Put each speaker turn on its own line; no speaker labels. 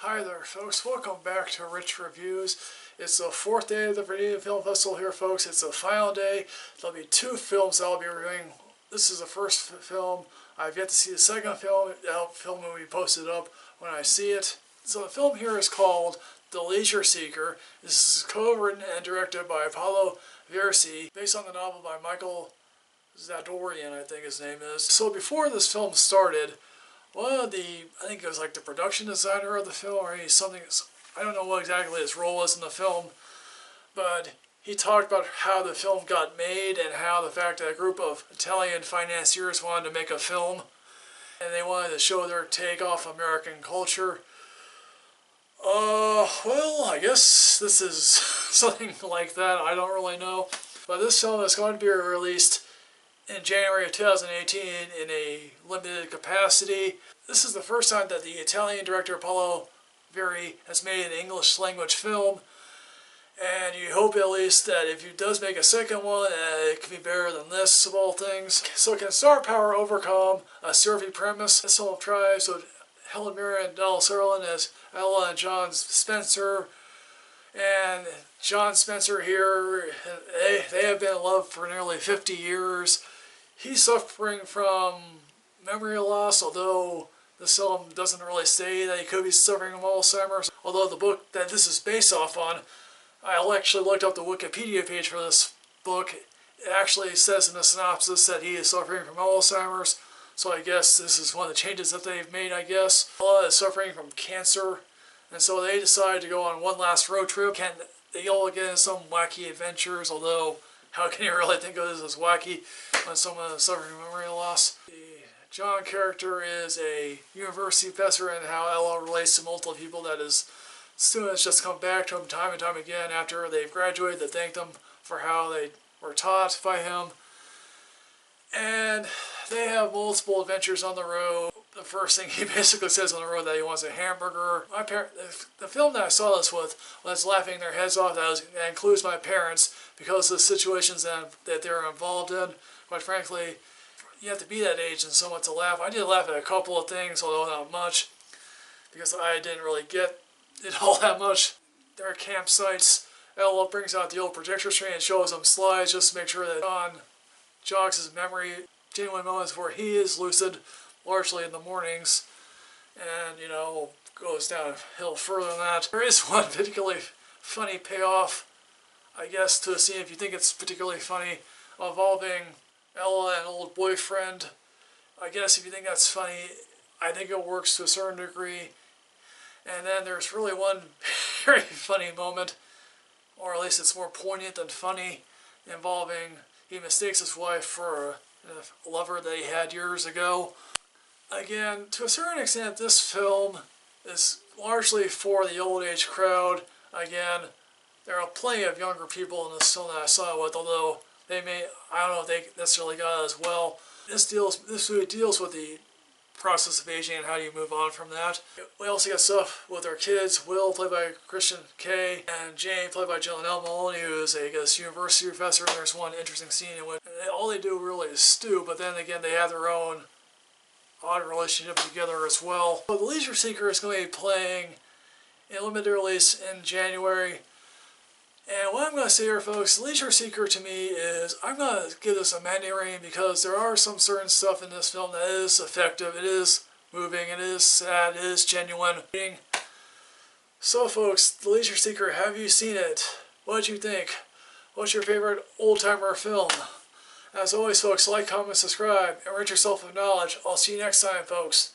Hi there folks, welcome back to Rich Reviews. It's the fourth day of the Virginia Film Festival here folks. It's the final day. There'll be two films I'll be reviewing. This is the first film. I've yet to see the second film. That film will be posted up when I see it. So the film here is called The Leisure Seeker. This is co-written and directed by Paulo Versi, based on the novel by Michael Zadorian, I think his name is. So before this film started, one of the, I think it was like the production designer of the film, or something, I don't know what exactly his role was in the film, but he talked about how the film got made and how the fact that a group of Italian financiers wanted to make a film and they wanted to show their take off American culture. Well, I guess this is something like that. I don't really know. But this film is going to be released in January of 2018 in a limited capacity. This is the first time that the Italian director Paulo Versi has made an English language film, and you hope at least that if he does make a second one, it can be better than this of all things. So can star power overcome a survey premise? This film tries with Helen Mirren and Donald Sutherland as Ella and John Spencer. And John Spencer here, they have been in love for nearly 50 years. He's suffering from memory loss, although the film doesn't really say that he could be suffering from Alzheimer's. Although the book that this is based off on, I actually looked up the Wikipedia page for this book. It actually says in the synopsis that he is suffering from Alzheimer's. So I guess this is one of the changes that they've made, I guess. Ella is suffering from cancer, and so they decide to go on one last road trip. They all get into some wacky adventures, although how can you really think of this as wacky when someone is suffering from memory loss? The John character is a university professor, and how Ella relates to multiple people. That is, students just come back to him time and time again after they've graduated to thank them for how they were taught by him. And they have multiple adventures on the road. The first thing he basically says on the road that he wants a hamburger. The film that I saw this with was laughing their heads off. That includes my parents because of the situations that they're involved in. Quite frankly, you have to be that age and somewhat to laugh. I did laugh at a couple of things, although not much, because I didn't really get it all that much. There are campsites. Ella brings out the old projector screen and shows them slides just to make sure that John jogs his memory. Genuine moments where he is lucid, largely in the mornings, and, you know, goes downhill further than that. There is one particularly funny payoff, I guess, to a scene, if you think it's particularly funny, involving Ella and an old boyfriend. I guess if you think that's funny, I think it works to a certain degree. And then there's really one very funny moment, or at least it's more poignant than funny, involving he mistakes his wife for a lover that he had years ago. Again, to a certain extent, this film is largely for the old age crowd. Again, there are plenty of younger people in this film that I saw it with, although I don't know if they necessarily got it as well. This movie deals with the process of aging and how do you move on from that. We also got stuff with our kids. Will, played by Christian K, and Jane, played by Janelle Maloney, who is a university professor. And there's one interesting scene in which all they do really is stew, but then again they have their own odd relationship together as well. So The Leisure Seeker is going to be playing in a limited release in January. And what I'm going to say here, folks, Leisure Seeker to me is, I'm going to give this a matinee rating because there are some certain stuff in this film that is effective, it is moving, it is sad, it is genuine. So folks, The Leisure Seeker, have you seen it? What did you think? What's your favorite old-timer film? As always, folks, like, comment, subscribe, and enrich yourself with knowledge. I'll see you next time, folks.